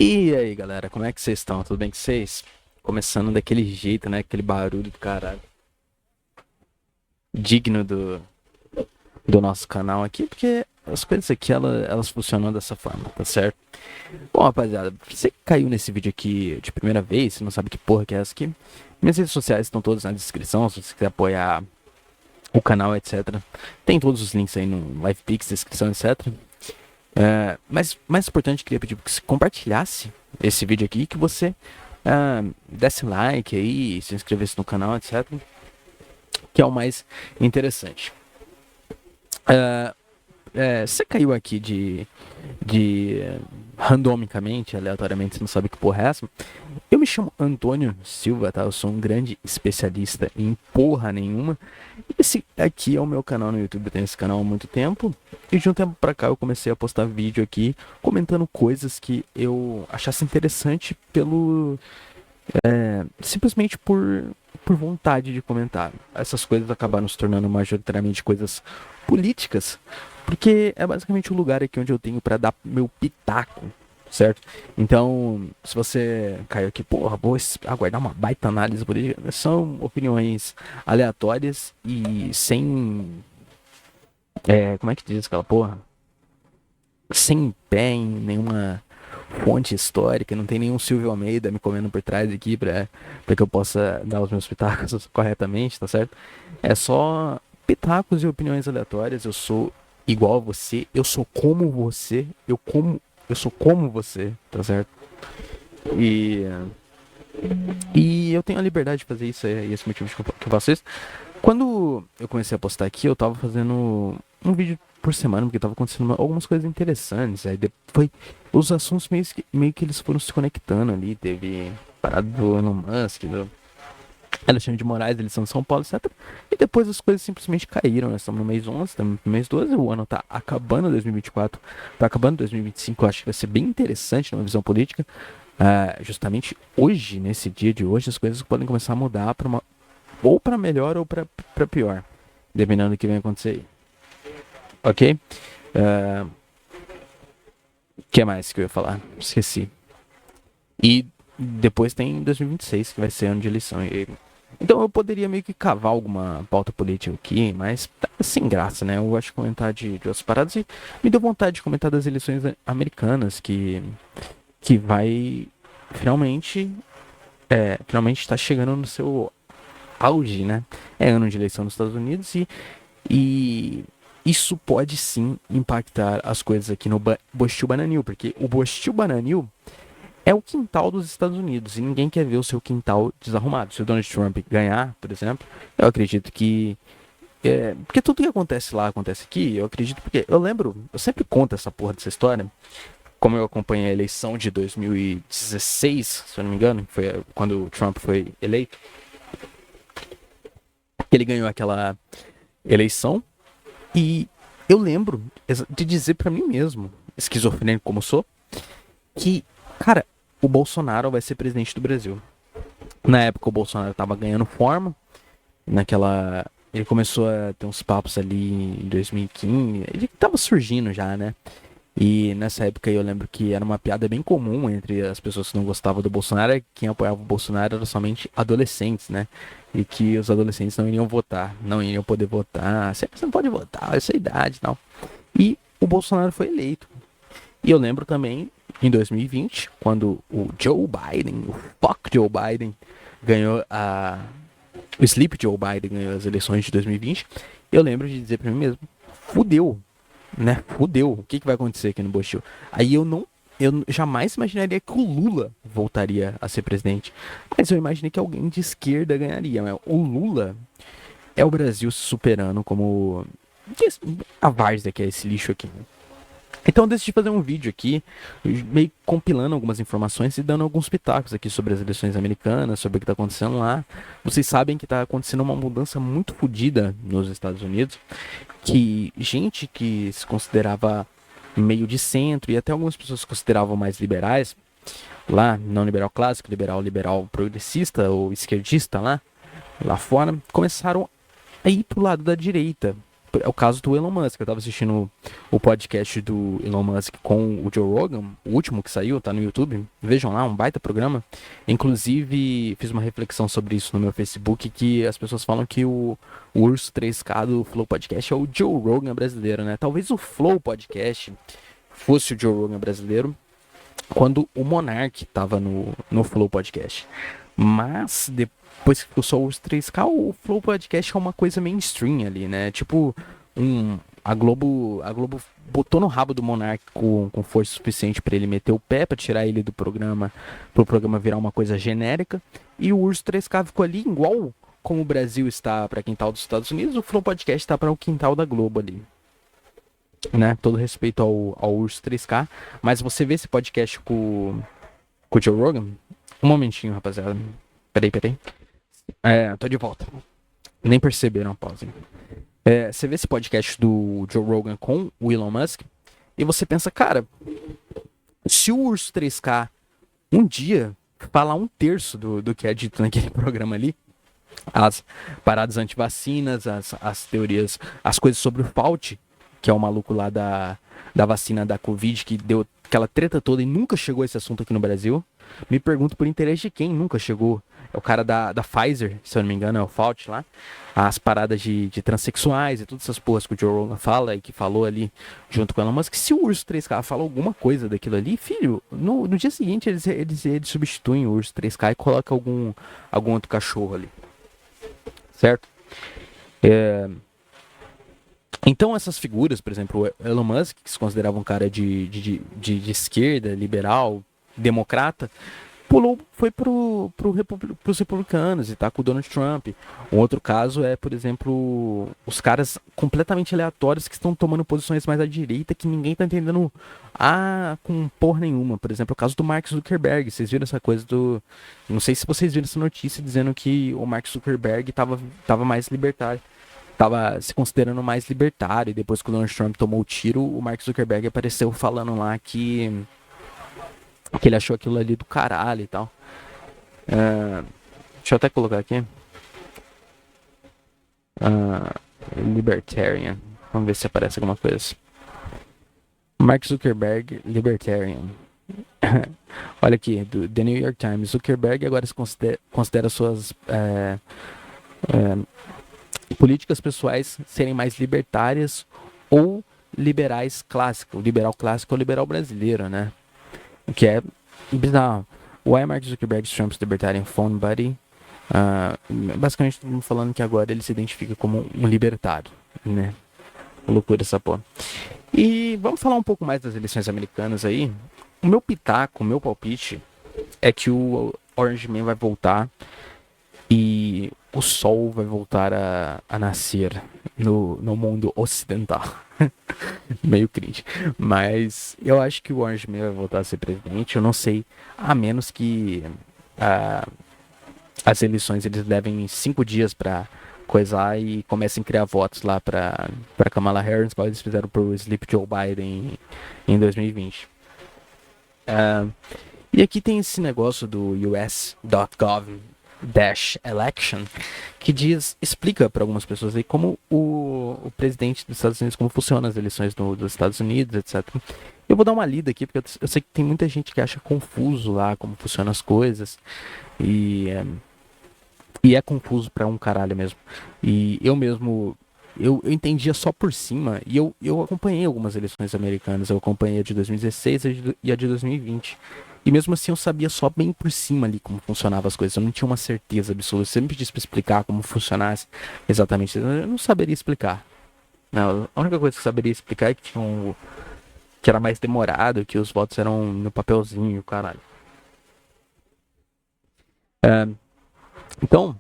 E aí, galera, como é que vocês estão? Tudo bem com vocês? Começando daquele jeito, né? Aquele barulho do caralho. Digno do nosso canal aqui, porque as coisas aqui, elas funcionam dessa forma, tá certo? Bom, rapaziada, você que caiu nesse vídeo aqui de primeira vez, você não sabe que porra que é essa aqui, minhas redes sociais estão todas na descrição, se você quiser apoiar o canal, etc. Tem todos os links aí no LivePix, descrição, etc. Mas mais importante, queria pedir que você compartilhasse esse vídeo aqui, que você desse like aí, se inscrevesse no canal, etc. Que é o mais interessante. Você caiu aqui de randomicamente, aleatoriamente, você não sabe que porra é essa. Eu me chamo Antônio Silva, tá? Eu sou um grande especialista em porra nenhuma. Esse aqui é o meu canal no YouTube, eu tenho esse canal há muito tempo. E de um tempo pra cá eu comecei a postar vídeo aqui comentando coisas que eu achasse interessante simplesmente por vontade de comentar. Essas coisas acabaram se tornando majoritariamente coisas políticas, porque é basicamente o lugar aqui onde eu tenho pra dar meu pitaco, certo? Então, se você caiu aqui, porra, vou aguardar uma baita análise política, são opiniões aleatórias e sem. Como é que diz aquela porra? Sem pé em nenhuma fonte histórica, não tem nenhum Silvio Almeida me comendo por trás aqui pra que eu possa dar os meus pitacos corretamente, tá certo? É só pitacos e opiniões aleatórias. Eu sou igual a você, eu sou como você, eu sou como você, tá certo? E, e eu tenho a liberdade de fazer isso, é esse motivo que eu faço isso. Quando eu comecei a postar aqui, eu tava fazendo um vídeo por semana, porque tava acontecendo algumas coisas interessantes. Foi os assuntos meio que eles foram se conectando ali. Teve parada do Elon Musk, do Alexandre de Moraes, eleição de São Paulo, etc. E depois as coisas simplesmente caíram. Nós estamos no mês 11, estamos no mês 12, o ano tá acabando 2024, tá acabando 2025. Eu acho que vai ser bem interessante numa visão política. Justamente hoje, nesse dia de hoje, as coisas podem começar a mudar para uma ou para melhor ou para pior, dependendo do que vem acontecer aí. Ok? O que mais que eu ia falar? Esqueci. E depois tem 2026, que vai ser ano de eleição. Então eu poderia meio que cavar alguma pauta política aqui, mas tá sem graça, né? Eu gosto de comentar de outras paradas e me deu vontade de comentar das eleições americanas, que vai finalmente, finalmente está chegando no seu auge, né? É ano de eleição nos Estados Unidos e isso pode sim impactar as coisas aqui no Bostil Bananil, porque o Bostil Bananil é o quintal dos Estados Unidos e ninguém quer ver o seu quintal desarrumado. Se o Donald Trump ganhar, por exemplo, eu acredito que. Porque tudo que acontece lá acontece aqui, eu acredito, porque eu lembro, eu sempre conto essa porra dessa história, como eu acompanhei a eleição de 2016, se eu não me engano, que foi quando o Trump foi eleito, que ele ganhou aquela eleição. E eu lembro de dizer pra mim mesmo, esquizofrênico como sou, que, cara, o Bolsonaro vai ser presidente do Brasil. Na época o Bolsonaro tava ganhando forma, naquela. Ele começou a ter uns papos ali em 2015, ele tava surgindo já, né? E nessa época eu lembro que era uma piada bem comum entre as pessoas que não gostavam do Bolsonaro, quem apoiava o Bolsonaro eram somente adolescentes, né? E que os adolescentes não iriam votar, não iriam poder votar, você não pode votar, essa é a idade e tal. E o Bolsonaro foi eleito. E eu lembro também, em 2020, quando o Joe Biden, o fuck Joe Biden, ganhou a. O Sleep Joe Biden ganhou as eleições de 2020, eu lembro de dizer pra mim mesmo: fudeu, né? Fudeu. O que vai acontecer aqui no Bostil? Aí eu jamais imaginaria que o Lula voltaria a ser presidente. Mas eu imaginei que alguém de esquerda ganharia. Mas o Lula é o Brasil se superando como a várzea que é esse lixo aqui. Então eu decidi fazer um vídeo aqui, meio compilando algumas informações e dando alguns pitacos aqui sobre as eleições americanas, sobre o que está acontecendo lá. Vocês sabem que está acontecendo uma mudança muito fodida nos Estados Unidos, que gente que se considerava meio de centro e até algumas pessoas se consideravam mais liberais, lá, não liberal clássico, liberal progressista ou esquerdista lá fora, começaram a ir pro lado da direita. é o caso do Elon Musk. Eu tava assistindo o podcast do Elon Musk com o Joe Rogan, o último que saiu, tá no YouTube. Vejam lá, um baita programa. Inclusive, fiz uma reflexão sobre isso no meu Facebook, que as pessoas falam que o Urso 3K do Flow Podcast é o Joe Rogan brasileiro, né? Talvez o Flow Podcast fosse o Joe Rogan brasileiro quando o Monark tava no Flow Podcast. Mas depois que ficou só os 3K, o Flow Podcast é uma coisa mainstream ali, né? Tipo, a Globo botou no rabo do Monark com força suficiente pra ele meter o pé, pra tirar ele do programa, pro programa virar uma coisa genérica. E o Urso 3K ficou ali igual como o Brasil está pra quintal dos Estados Unidos, o Flow Podcast tá para o quintal da Globo ali. Né? Todo respeito ao Urso 3K. Mas você vê esse podcast com o Joe Rogan? Um momentinho, rapaziada. Peraí. Tô de volta. Nem perceberam a pausa. Você vê esse podcast do Joe Rogan com o Elon Musk e você pensa, cara, se o Urso 3K um dia falar um terço do que é dito naquele programa ali, as paradas antivacinas, as teorias, as coisas sobre o Fauci, que é o maluco lá da vacina da Covid, que deu aquela treta toda e nunca chegou esse assunto aqui no Brasil. Me pergunto por interesse de quem nunca chegou. É o cara da Pfizer, se eu não me engano, é o Fauci lá. As paradas de transexuais e todas essas porras que o Joe Rogan fala e que falou ali junto com ela. Mas que se o Urso 3K fala alguma coisa daquilo ali, filho, no dia seguinte eles substituem o Urso 3K e colocam algum outro cachorro ali. Certo? Então essas figuras, por exemplo, o Elon Musk, que se considerava um cara de esquerda, liberal, democrata, foi pros republicanos e tá com o Donald Trump. Um outro caso é, por exemplo, os caras completamente aleatórios que estão tomando posições mais à direita que ninguém tá entendendo com porra nenhuma. Por exemplo, o caso do Mark Zuckerberg. Vocês viram essa coisa do... Não sei se vocês viram essa notícia dizendo que o Mark Zuckerberg tava mais libertário. Tava se considerando mais libertário. E depois que o Donald Trump tomou o tiro, o Mark Zuckerberg apareceu falando lá que ele achou aquilo ali do caralho e tal. Deixa eu até colocar aqui. Libertarian. Vamos ver se aparece alguma coisa. Mark Zuckerberg, Libertarian. Olha aqui, do The New York Times. Zuckerberg agora se considera suas políticas pessoais serem mais libertárias ou liberais clássicos. O liberal clássico é o liberal brasileiro, né? O que é bizarro. Why Mark Zuckerberg Trump's Libertarian Phone Buddy? Basicamente, estamos falando que agora ele se identifica como um libertário, né? Loucura essa porra. E vamos falar um pouco mais das eleições americanas aí. O meu pitaco, o meu palpite é que o Orange Man vai voltar e o sol vai voltar a nascer no mundo ocidental. Meio cringe. Mas eu acho que o Orange Man vai voltar a ser presidente. Eu não sei, a menos que as eleições eles levem 5 dias pra coisar e comecem a criar votos lá pra Kamala Harris, igual eles fizeram pro Sleep Joe Biden em 2020. E aqui tem esse negócio do US.gov-election que explica para algumas pessoas aí como o presidente dos Estados Unidos, como funcionam as eleições dos Estados Unidos, etc. Eu vou dar uma lida aqui, porque eu sei que tem muita gente que acha confuso lá como funcionam as coisas. E é confuso pra um caralho mesmo. E eu mesmo, eu entendia só por cima. E eu acompanhei algumas eleições americanas. Eu acompanhei a de 2016 e a de 2020. E mesmo assim eu sabia só bem por cima ali como funcionavam as coisas. Eu não tinha uma certeza absoluta. Se você me pedisse pra explicar como funcionasse exatamente, eu não saberia explicar. Não, a única coisa que eu saberia explicar é que que era mais demorado, que os votos eram no papelzinho, caralho. Então,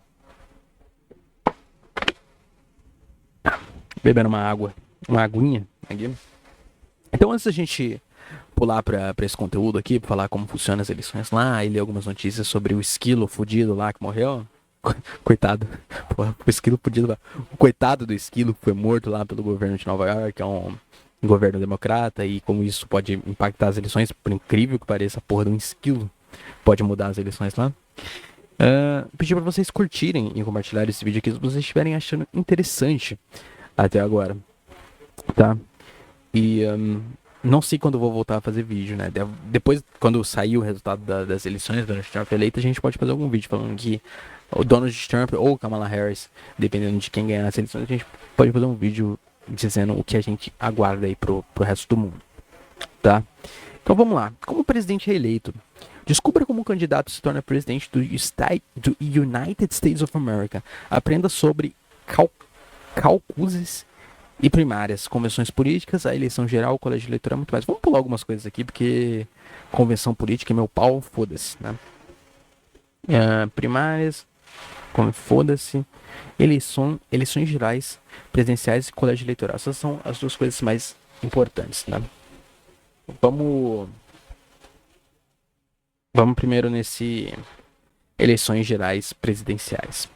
bebendo uma aguinha aqui. Então, antes da gente pular pra esse conteúdo aqui, pra falar como funcionam as eleições lá, e ler algumas notícias sobre o esquilo fudido lá que morreu. Coitado. Porra, o esquilo fudido lá. O coitado do esquilo que foi morto lá pelo governo de Nova York, que é um governo democrata, e como isso pode impactar as eleições, por incrível que pareça, a porra de um esquilo pode mudar as eleições lá. Pedir pra vocês curtirem e compartilharem esse vídeo aqui se vocês estiverem achando interessante até agora, tá? E não sei quando eu vou voltar a fazer vídeo, né? Depois, quando sair o resultado das eleições, Donald Trump eleito, a gente pode fazer algum vídeo falando que o Donald Trump ou Kamala Harris, dependendo de quem ganhar as eleições, a gente pode fazer um vídeo dizendo o que a gente aguarda aí pro resto do mundo, tá? Então vamos lá. Como o presidente é eleito, descubra como o candidato se torna presidente do United States of America. Aprenda sobre caucuses e primárias, convenções políticas, a eleição geral, o colégio eleitoral, muito mais. Vamos pular algumas coisas aqui, porque convenção política é meu pau, foda-se, né? Primárias, foda-se, eleições gerais, presidenciais e colégio eleitoral. Essas são as duas coisas mais importantes, né? Vamos primeiro nesse eleições gerais presidenciais.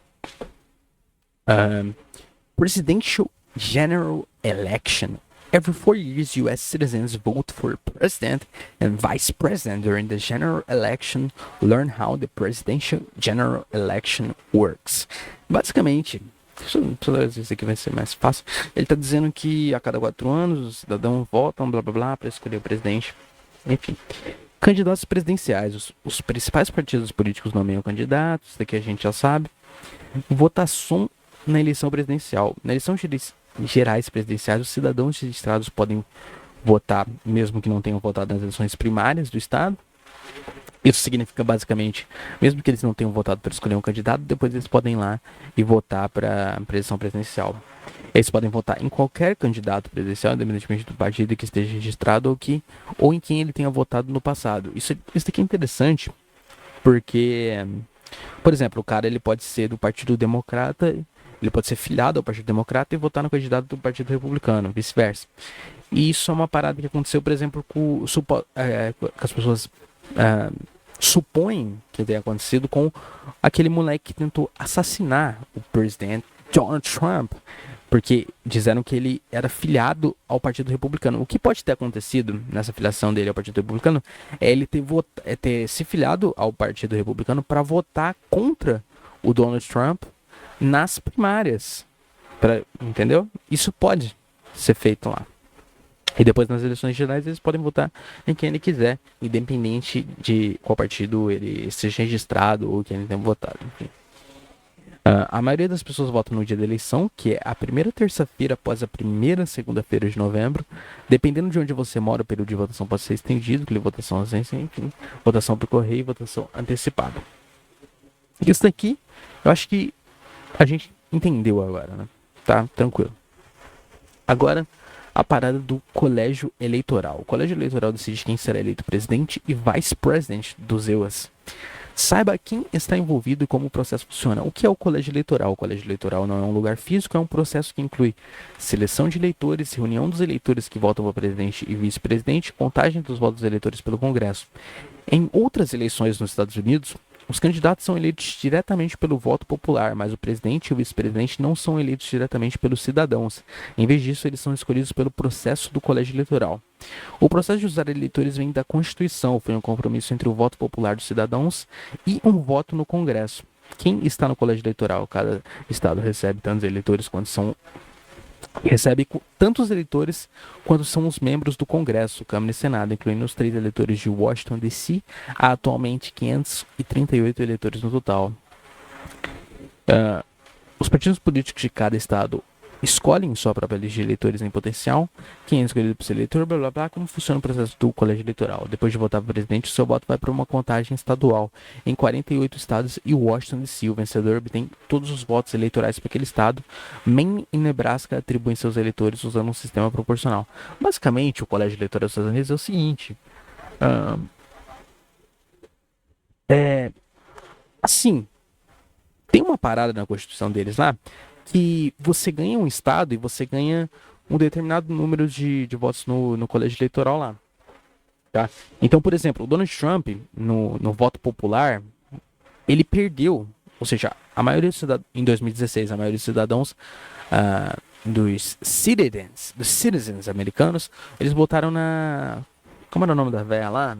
Presidential General Election. Every 4 years, U.S. citizens vote for president and vice president during the general election. Learn how the presidential general election works. Basicamente, isso aqui vai ser mais fácil. Ele está dizendo que a cada 4 anos os cidadãos votam, blá blá blá, para escolher o presidente. Enfim. Candidatos presidenciais. Os principais partidos políticos nomeiam candidatos, isso daqui a gente já sabe. Votação na eleição presidencial. Na eleição gerais presidenciais, os cidadãos registrados podem votar, mesmo que não tenham votado nas eleições primárias do estado. Isso significa basicamente, mesmo que eles não tenham votado para escolher um candidato, depois eles podem ir lá e votar para a eleição presidencial. Eles podem votar em qualquer candidato presidencial, independentemente do partido que esteja registrado ou em quem ele tenha votado no passado. Isso aqui é interessante, porque, por exemplo, o cara ele pode ser do Partido Democrata, ele pode ser filiado ao Partido Democrata e votar no candidato do Partido Republicano, vice-versa. E isso é uma parada que aconteceu, por exemplo, com as pessoas supõem que tenha acontecido com aquele moleque que tentou assassinar o presidente Donald Trump, porque disseram que ele era filiado ao Partido Republicano. O que pode ter acontecido nessa filiação dele ao Partido Republicano é ele ter se filiado ao Partido Republicano para votar contra o Donald Trump nas primárias. Entendeu? Isso pode ser feito lá. E depois nas eleições gerais eles podem votar em quem ele quiser, independente de qual partido ele esteja registrado ou quem ele tenha votado. Enfim. A maioria das pessoas votam no dia da eleição, que é a primeira terça-feira após a primeira segunda-feira de novembro. Dependendo de onde você mora, o período de votação pode ser estendido, que votação ausência, enfim, votação por correio e votação antecipada. Isso daqui, eu acho que a gente entendeu agora, né? Tá? Tranquilo. Agora, a parada do colégio eleitoral. O colégio eleitoral decide quem será eleito presidente e vice-presidente dos EUAs. Saiba quem está envolvido e como o processo funciona. O que é o colégio eleitoral? O colégio eleitoral não é um lugar físico, é um processo que inclui seleção de eleitores, reunião dos eleitores que votam para presidente e vice-presidente, contagem dos votos dos eleitores pelo Congresso. Em outras eleições nos Estados Unidos, os candidatos são eleitos diretamente pelo voto popular, mas o presidente e o vice-presidente não são eleitos diretamente pelos cidadãos. Em vez disso, eles são escolhidos pelo processo do colégio eleitoral. O processo de usar eleitores vem da Constituição, foi um compromisso entre o voto popular dos cidadãos e um voto no Congresso. Quem está no colégio eleitoral? Cada estado recebe tantos eleitores quanto são recebe tantos eleitores quanto são os membros do Congresso, Câmara e Senado, incluindo os 3 eleitores de Washington, D.C. Há atualmente 538 eleitores no total. Os partidos políticos de cada estado escolhem sua própria lista de eleitores em potencial, quem é escolhido por ser eleitor, blá blá blá, como funciona o processo do colégio eleitoral. Depois de votar para presidente, o seu voto vai para uma contagem estadual em 48 estados e Washington DC. O vencedor obtém todos os votos eleitorais para aquele estado. Maine e Nebraska atribuem seus eleitores usando um sistema proporcional. Basicamente, o colégio eleitoral dos Estados Unidos é o seguinte. Assim, tem uma parada na Constituição deles lá que você ganha um estado e você ganha um determinado número de votos no colégio eleitoral lá. Tá? Então, por exemplo, o Donald Trump, no voto popular, ele perdeu, ou seja, a maioria dos cidadãos, em 2016, a maioria dos cidadãos dos citizens americanos, eles votaram na... Como era o nome da véia lá?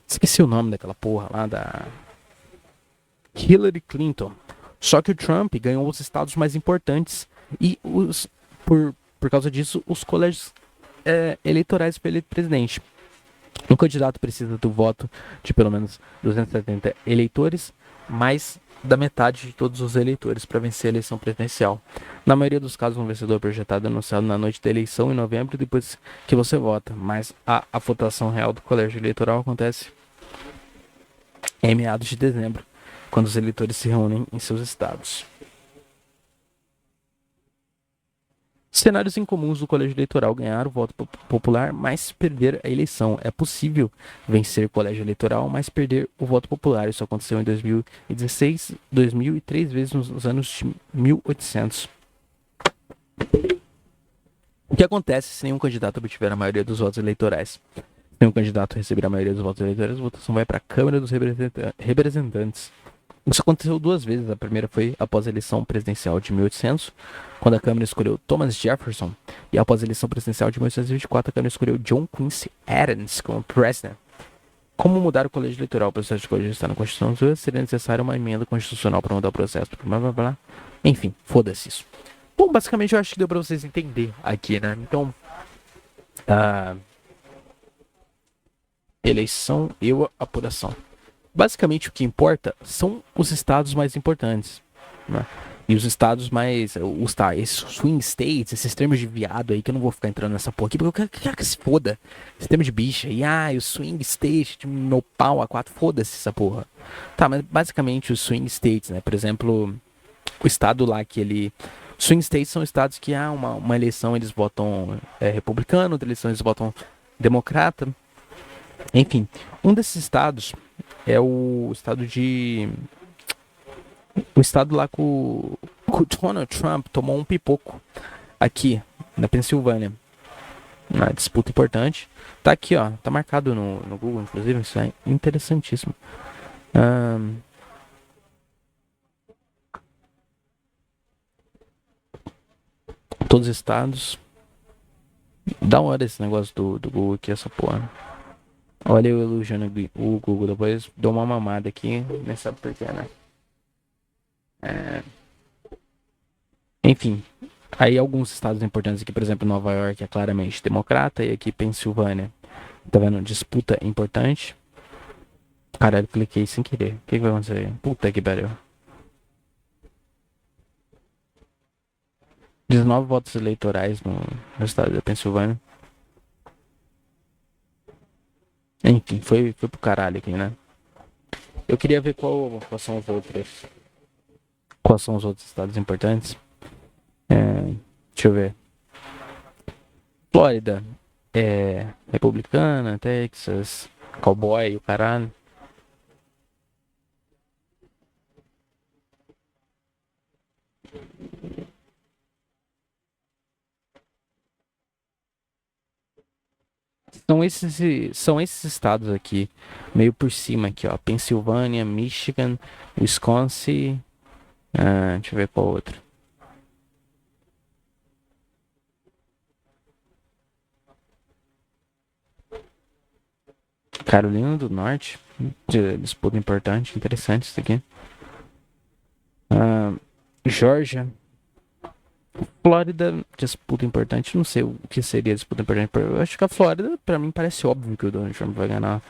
Esqueci o nome daquela porra lá, da Hillary Clinton. Só que o Trump ganhou os estados mais importantes E por causa disso, os colégios eleitorais para eleito presidente. Um candidato precisa do voto de pelo menos 270 eleitores, mais da metade de todos os eleitores para vencer a eleição presidencial. Na maioria dos casos, um vencedor projetado é anunciado na noite da eleição em novembro, depois que você vota, mas a votação real do colégio eleitoral acontece em meados de dezembro, quando os eleitores se reúnem em seus estados. Cenários incomuns do colégio eleitoral: ganhar o voto popular, mas perder a eleição. É possível vencer o colégio eleitoral, mas perder o voto popular. Isso aconteceu em 2016, 2000 e 3 vezes nos anos de 1800. O que acontece se nenhum candidato obtiver a maioria dos votos eleitorais? Se nenhum candidato receber a maioria dos votos eleitorais, a votação vai para a Câmara dos Representantes. Isso aconteceu duas vezes. A primeira foi após a eleição presidencial de 1800, quando a Câmara escolheu Thomas Jefferson, e após a eleição presidencial de 1824, a Câmara escolheu John Quincy Adams como presidente. Como mudar o colégio eleitoral? O processo de colégio está na Constituição. Seria necessária uma emenda constitucional para mudar o processo. Blá, blá, blá. Enfim, foda-se isso. Bom, basicamente eu acho que deu para vocês entender aqui, né? Então, eleição e apuração. Basicamente o que importa são os estados mais importantes, né? E os estados mais. Esses swing states, esses termos de viado aí, que eu não vou ficar entrando nessa porra aqui, porque eu quero que se foda. Esse termo de bicha. E o swing state, de meu pau a 4, foda-se essa porra. Tá, mas basicamente os swing states, né? Por exemplo, o estado lá que ele. Swing states são estados que há uma eleição eles votam republicano, outra eleição eles votam democrata. Enfim, um desses estados é o estado de. O estado lá que o Donald Trump tomou um pipoco. Aqui, na Pensilvânia. Uma disputa importante. Tá aqui, ó. Tá marcado no Google, inclusive. Isso é interessantíssimo. Todos os estados. Dá uma hora esse negócio do Google aqui, essa porra. Olha eu elogiando o Google. Depois dou uma mamada aqui. Nem sabe por quê, né? Enfim, aí alguns estados importantes aqui, por exemplo, Nova York é claramente democrata, e aqui Pensilvânia, tá vendo? Disputa importante. Caralho, cliquei sem querer. O que vai acontecer? Puta que pariu. 19 votos eleitorais no estado da Pensilvânia. Enfim, foi pro caralho aqui, né? Eu queria ver quais são os outros. Quais são os outros estados importantes. Deixa eu ver. Flórida é republicana, Texas, cowboy, o caralho. São esses estados aqui, meio por cima aqui, ó. Pensilvânia, Michigan, Wisconsin. Deixa eu ver qual outro. Carolina do Norte. Disputa importante, interessante isso aqui. Georgia. Flórida, disputa importante. Não sei o que seria disputa importante. Eu acho que a Flórida, pra mim, parece óbvio que o Donald Trump vai ganhar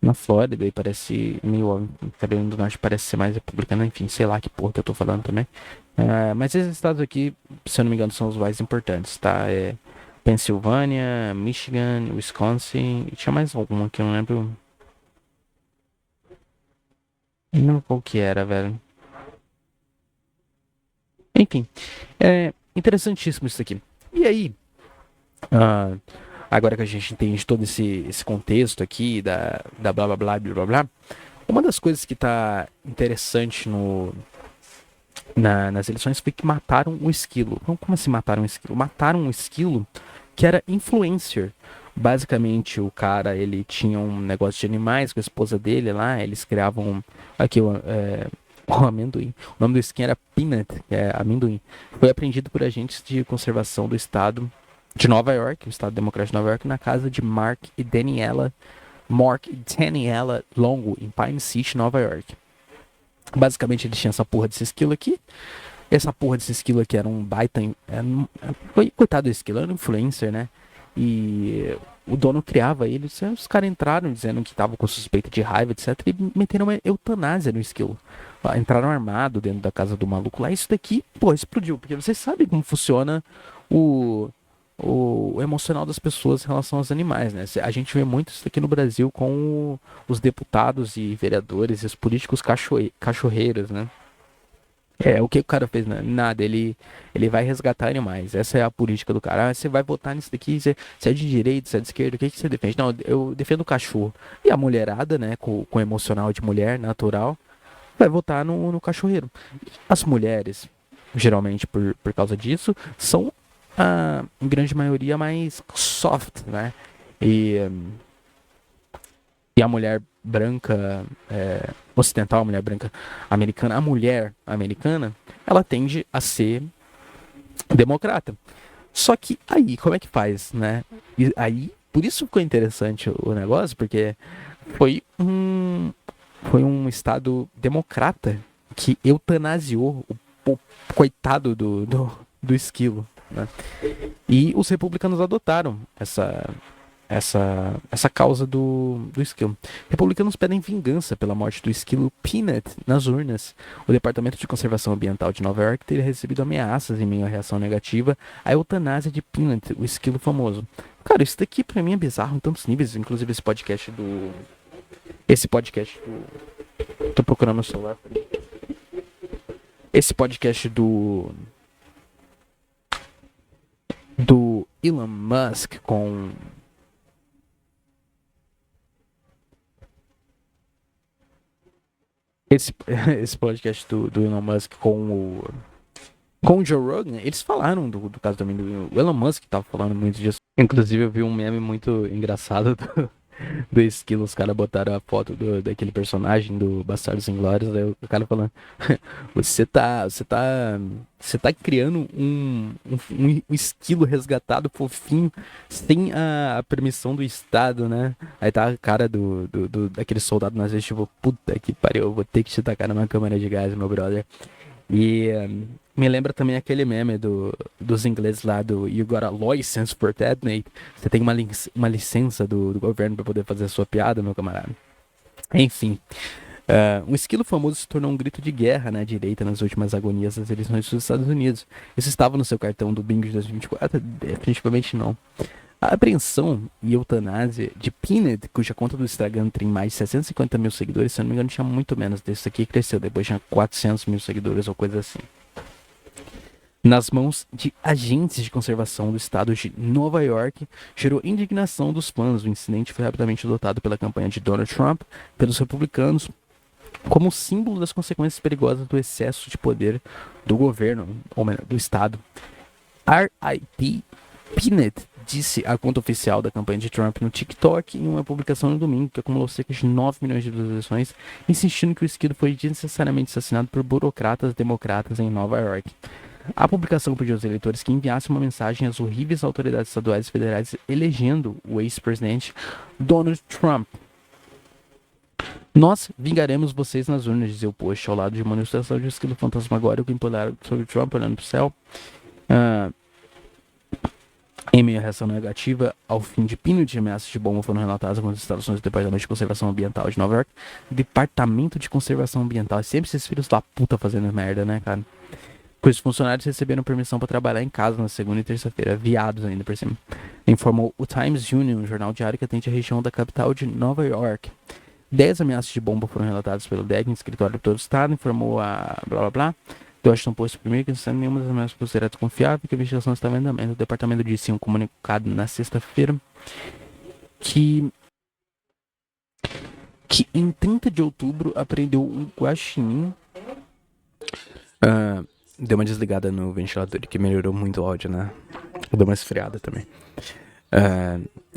na Flórida. E parece meio óbvio. Carolina do Norte parece ser mais republicana. Enfim, sei lá que porra que eu tô falando também. Mas esses estados aqui, se eu não me engano, são os mais importantes, tá? Pensilvânia, Michigan, Wisconsin. E tinha mais alguma que eu não lembro. Não lembro qual que era, velho. Enfim, é interessantíssimo isso aqui. E aí, agora que a gente entende todo esse contexto aqui da blá blá blá blá blá blá, uma das coisas que tá interessante nas eleições foi que mataram um esquilo. Como assim mataram um esquilo? Mataram um esquilo que era influencer. Basicamente, o cara, ele tinha um negócio de animais com a esposa dele lá, eles criavam. Aqui, o amendoim. O nome do skin era Peanut, que é amendoim. Foi apreendido por agentes de conservação do estado de Nova York, o estado democrático de Nova York, na casa de Mark e Daniela Longo, em Pine City, Nova York. Basicamente, ele tinha essa porra desse esquilo aqui. Essa porra desse esquilo aqui era um baita. Coitado do esquilo, era um influencer, né? E o dono criava ele. Os caras entraram dizendo que estavam com suspeita de raiva, etc. E meteram uma eutanásia no esquilo. Entraram armado dentro da casa do maluco lá. Isso daqui, pô, explodiu. Porque vocês sabem como funciona o, o emocional das pessoas em relação aos animais, né? A gente vê muito isso aqui no Brasil com os deputados e vereadores e os políticos cachorreiros, né? O que o cara fez? Nada, ele vai resgatar animais. Essa é a política do cara. Ah, você vai votar nisso daqui, você é de direita, você é de esquerda, o que você defende? Não, eu defendo o cachorro. E a mulherada, né, com o emocional de mulher, natural, vai votar no cachorreiro. As mulheres, geralmente por causa disso, são, em grande maioria, mais soft, né? E e a mulher branca ocidental, a mulher branca americana, a mulher americana, ela tende a ser democrata. Só que aí, como é que faz, né? E aí, por isso ficou interessante o negócio, porque foi um, foi um estado democrata que eutanasiou o coitado do esquilo, né? E os republicanos adotaram essa causa do esquilo. Republicanos pedem vingança pela morte do esquilo Peanut nas urnas. O Departamento de Conservação Ambiental de Nova York teria recebido ameaças em meio à reação negativa à eutanásia de Peanut, o esquilo famoso. Cara, isso daqui pra mim é bizarro em tantos níveis, inclusive esse podcast do... Tô procurando no celular. Esse podcast do Elon Musk com... Esse podcast do Elon Musk com o Joe Rogan, eles falaram do caso também do Elon Musk, que tava falando muito disso. Inclusive, eu vi um meme muito engraçado do esquilo. Os caras botaram a foto daquele personagem do Bastardos Inglórios. Aí o cara falando: Você tá criando um esquilo resgatado fofinho sem a permissão do Estado, né? Aí tá a cara daquele soldado nazista, tipo, puta que pariu, eu vou ter que te tacar numa câmara de gás, meu brother. E me lembra também aquele meme dos ingleses lá do You got a license for that, Nate? Você tem uma licença do governo pra poder fazer a sua piada, meu camarada. Enfim, um esquilo famoso se tornou um grito de guerra na direita nas últimas agonias das eleições dos Estados Unidos. Isso estava no seu cartão do bingo de 2024? Definitivamente não. A apreensão e eutanásia de Peanut, cuja conta do Instagram tem mais de 650 mil seguidores, se eu não me engano tinha muito menos desse aqui, cresceu, depois tinha 400 mil seguidores ou coisa assim. Nas mãos de agentes de conservação do estado de Nova York, gerou indignação dos fãs. O incidente foi rapidamente adotado pela campanha de Donald Trump, pelos republicanos, como símbolo das consequências perigosas do excesso de poder do governo, ou melhor, do estado. R.I.P. Peanut disse a conta oficial da campanha de Trump no TikTok em uma publicação no domingo, que acumulou cerca de 9 milhões de visualizações, insistindo que o esquilo foi desnecessariamente assassinado por burocratas democratas em Nova York. A publicação pediu aos eleitores que enviassem uma mensagem às horríveis autoridades estaduais e federais elegendo o ex-presidente Donald Trump. Nós vingaremos vocês nas urnas, dizia o post, ao lado de uma ilustração de um esquilo fantasmagórico empolhado sobre Trump olhando para o céu. Em meio à reação negativa ao fim de pino de ameaças de bomba foram relatadas algumas instalações do Departamento de Conservação Ambiental de Nova York. Departamento de Conservação Ambiental. É sempre esses filhos da puta fazendo merda, né, cara? Pois os funcionários receberam permissão para trabalhar em casa na segunda e terça-feira, viados ainda por cima. Informou o Times Union, um jornal diário que atende a região da capital de Nova York. 10 ameaças de bomba foram relatadas pelo DEC, escritório de todo o estado, informou a blá blá blá. Do Washington Post primeiro que não sendo nenhuma das ameaças consideradas confiáveis e que a investigação está em andamento. O departamento disse em um comunicado na sexta-feira que em 30 de outubro apreendeu um guaxinim. Deu uma desligada no ventilador que melhorou muito o áudio, né? Deu uma esfriada também.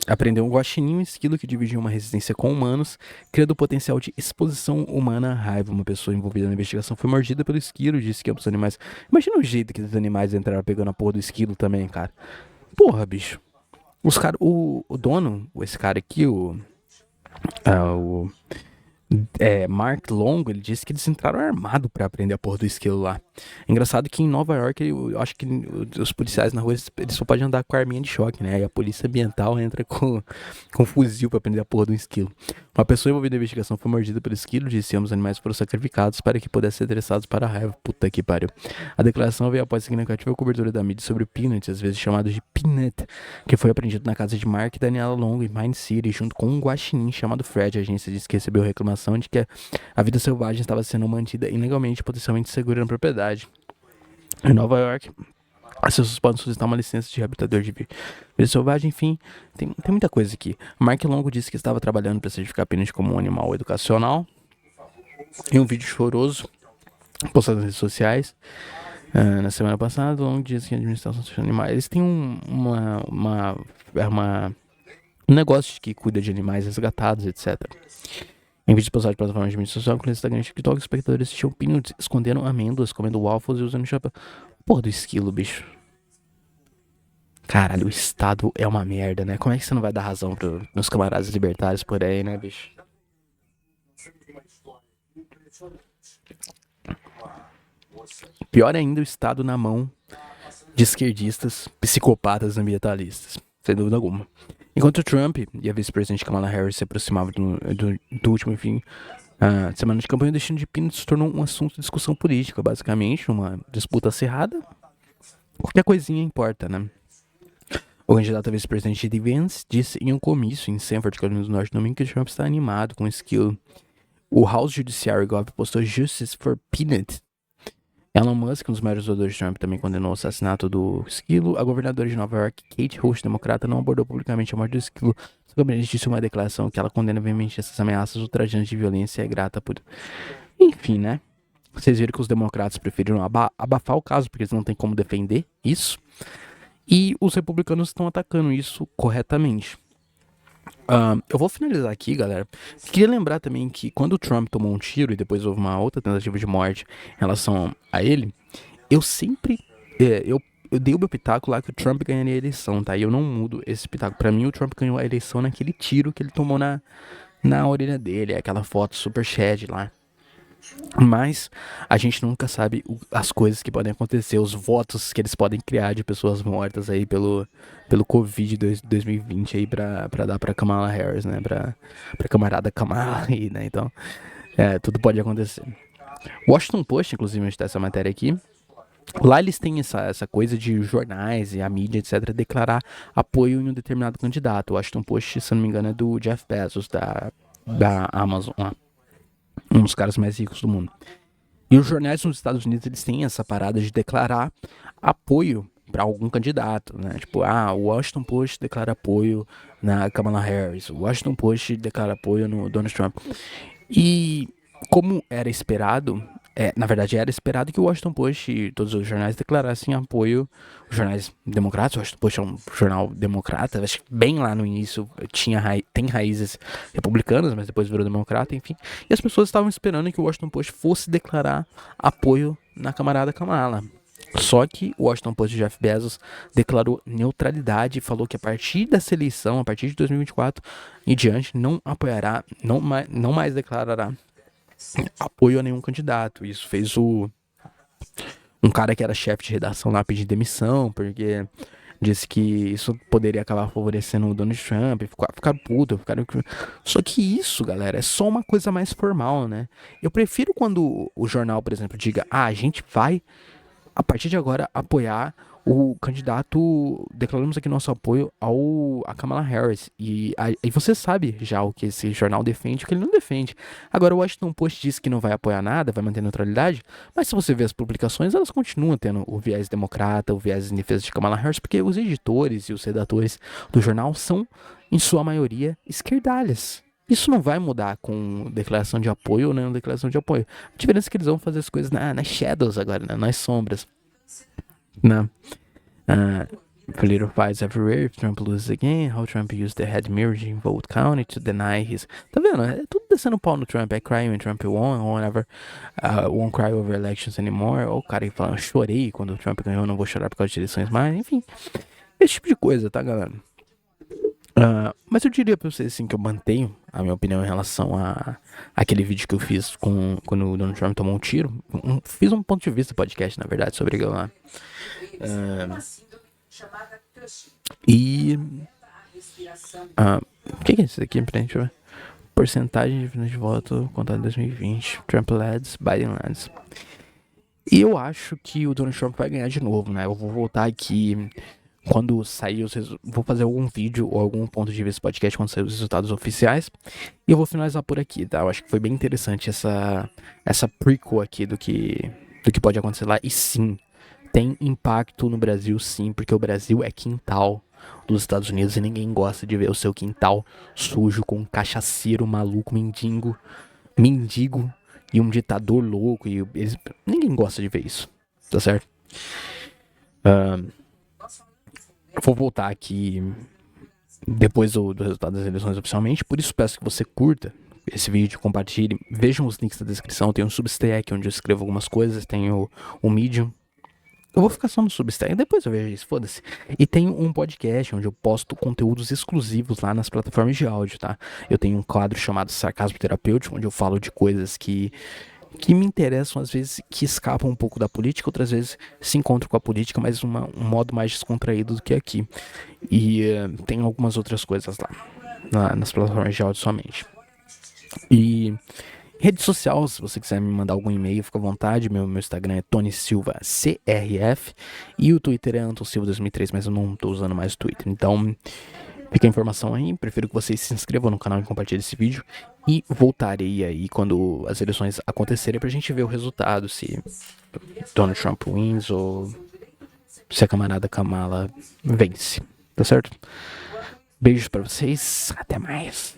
Apreendeu um guaxinim, um esquilo que dividia uma resistência com humanos, criando o potencial de exposição humana à raiva. Uma pessoa envolvida na investigação foi mordida pelo esquilo, disse que os animais... Imagina o jeito que os animais entraram pegando a porra do esquilo também, cara. Porra, bicho. Os caras... O dono, esse cara aqui, Mark Long, ele disse que eles entraram armados pra prender a porra do esquilo lá. Engraçado que em Nova York, eu acho que os policiais na rua, eles só podem andar com a arminha de choque, né? E a polícia ambiental entra com fuzil pra prender a porra do esquilo. Uma pessoa envolvida na investigação foi mordida pelo esquilo, disse que ambos os animais foram sacrificados para que pudessem ser dressados para a raiva. Puta que pariu. A declaração veio após a significativa cobertura da mídia sobre o Peanut, às vezes chamado de Peanut, que foi apreendido na casa de Mark e Daniela Long em Pine City, junto com um guaxinim chamado Fred. A agência disse que recebeu reclamação de que a vida selvagem estava sendo mantida ilegalmente e potencialmente segura na propriedade. Em Nova York, as pessoas podem solicitar uma licença de reabilitador de vida selvagem, enfim, tem muita coisa aqui. Mark Longo disse que estava trabalhando para certificar Peanut como um animal educacional. Em um vídeo choroso postado nas redes sociais, na semana passada, Long disse que a administração de animais, eles têm um negócio que cuida de animais resgatados, etc. Em vídeo postado de plataforma de mídia social, com o Instagram e TikTok, os espectadores assistiam Peanuts escondendo amêndoas, comendo waffles e usando chapéu. Porra do esquilo, bicho. Caralho, o Estado é uma merda, né? Como é que você não vai dar razão pros meus camaradas libertários por aí, né, bicho? Pior ainda, o Estado na mão de esquerdistas, psicopatas ambientalistas. Sem dúvida alguma. Enquanto Trump e a vice-presidente Kamala Harris se aproximavam do último, enfim, semana de campanha, o destino de Peanut se tornou um assunto de discussão política, basicamente, uma disputa acirrada. Qualquer coisinha importa, né? O candidato a vice-presidente de Vance disse em um comício em Sanford, Carolina do Norte, no domingo, que Trump está animado com o skill. O House Judiciary Gov postou Justice for Peanut. Elon Musk, um dos maiores doadores de Trump, também condenou o assassinato do esquilo. A governadora de Nova York, Kate Hochul, democrata, não abordou publicamente a morte do esquilo. Seu gabinete disse em uma declaração que ela condena veemente essas ameaças ultrajantes de violência e é grata por... Enfim, né? Vocês viram que os democratas preferiram abafar o caso, porque eles não têm como defender isso. E os republicanos estão atacando isso corretamente. Eu vou finalizar aqui, galera. Queria lembrar também que quando o Trump tomou um tiro e depois houve uma outra tentativa de morte em relação a ele, eu sempre. Eu dei o meu pitaco lá que o Trump ganharia a eleição, tá? E eu não mudo esse pitaco. Pra mim, o Trump ganhou a eleição naquele tiro que ele tomou na orelha dele, aquela foto super shed lá. Mas a gente nunca sabe as coisas que podem acontecer, os votos que eles podem criar de pessoas mortas aí pelo Covid 2020 aí pra dar pra Kamala Harris, né? Pra camarada Kamala aí, né? Então, tudo pode acontecer. Washington Post, inclusive, onde tá essa matéria aqui. Lá eles têm essa coisa de jornais e a mídia, etc., declarar apoio em um determinado candidato. O Washington Post, se eu não me engano, é do Jeff Bezos, da Amazon lá. Um dos caras mais ricos do mundo. E os jornais nos Estados Unidos, eles têm essa parada de declarar apoio para algum candidato, né? Tipo, o Washington Post declara apoio na Kamala Harris, o Washington Post declara apoio no Donald Trump. E como era esperado, na verdade era esperado que o Washington Post e todos os jornais declarassem apoio, os jornais democratas, o Washington Post é um jornal democrata, acho que bem lá no início tem raízes republicanas, mas depois virou democrata, enfim. E as pessoas estavam esperando que o Washington Post fosse declarar apoio na camarada Kamala. Só que o Washington Post de Jeff Bezos declarou neutralidade e falou que a partir dessa eleição, a partir de 2024 em diante, não apoiará, não mais declarará apoio a nenhum candidato. Isso fez um cara que era chefe de redação lá pedir demissão, porque disse que isso poderia acabar favorecendo o Donald Trump, ficaram puto, Só que isso, galera, é só uma coisa mais formal, né? Eu prefiro quando o jornal, por exemplo, diga, a gente vai a partir de agora, apoiar o candidato. Declaramos aqui nosso apoio a Kamala Harris. E você sabe já o que esse jornal defende e o que ele não defende. Agora, o Washington Post diz que não vai apoiar nada, vai manter neutralidade. Mas se você ver as publicações, elas continuam tendo o viés democrata, o viés em defesa de Kamala Harris, porque os editores e os redatores do jornal são, em sua maioria, esquerdalhas. Isso não vai mudar com declaração de apoio ou não declaração de apoio. A diferença é que eles vão fazer as coisas nas shadows agora, né? Nas sombras. Né? Political fights everywhere. If Trump loses again, how Trump used the head mirroring vote counting to deny his... Tá vendo? É tudo descendo pau no Trump. É crying when Trump won, or whenever won't cry over elections anymore. Ou o cara que fala, chorei quando o Trump ganhou, não vou chorar por causa de eleições mais. Enfim, esse tipo de coisa, tá, galera? Mas eu diria pra vocês assim que eu mantenho a minha opinião em relação a aquele vídeo que eu fiz quando o Donald Trump tomou um tiro. Fiz um ponto de vista podcast, na verdade, sobre aquilo lá. E. O que é isso aqui pra gente ver? Porcentagem de voto contado em 2020. Trump leads, Biden leads. E eu acho que o Donald Trump vai ganhar de novo, né? Eu vou voltar aqui quando sair os vou fazer algum vídeo ou algum ponto de vista podcast quando sair os resultados oficiais. E eu vou finalizar por aqui, tá? Eu acho que foi bem interessante essa prequel aqui do que pode acontecer lá. E sim, tem impacto no Brasil, sim, porque o Brasil é quintal dos Estados Unidos e ninguém gosta de ver o seu quintal sujo com um cachaceiro maluco, mendigo e um ditador louco. Ninguém gosta de ver isso, tá certo? Eu vou voltar aqui depois do resultado das eleições oficialmente, por isso peço que você curta esse vídeo, compartilhe, vejam os links da descrição, tem um Substack onde eu escrevo algumas coisas, tem o Medium. Eu vou ficar só no Substack, depois eu vejo isso, foda-se. E tem um podcast onde eu posto conteúdos exclusivos lá nas plataformas de áudio, tá? Eu tenho um quadro chamado Sarcasmo Terapêutico, onde eu falo de coisas que me interessam, às vezes, que escapam um pouco da política, outras vezes se encontram com a política, mas um modo mais descontraído do que aqui. E tem algumas outras coisas lá, nas plataformas de áudio somente. E rede social, se você quiser me mandar algum e-mail, fica à vontade. Meu Instagram é Tony Silva CRF e o Twitter é Anton Silva 2003, mas eu não tô usando mais o Twitter. Então, fica a informação aí. Prefiro que vocês se inscrevam no canal e compartilhem esse vídeo. E voltarei aí quando as eleições acontecerem pra gente ver o resultado, se Donald Trump wins ou se a camarada Kamala vence. Tá certo? Beijos pra vocês. Até mais.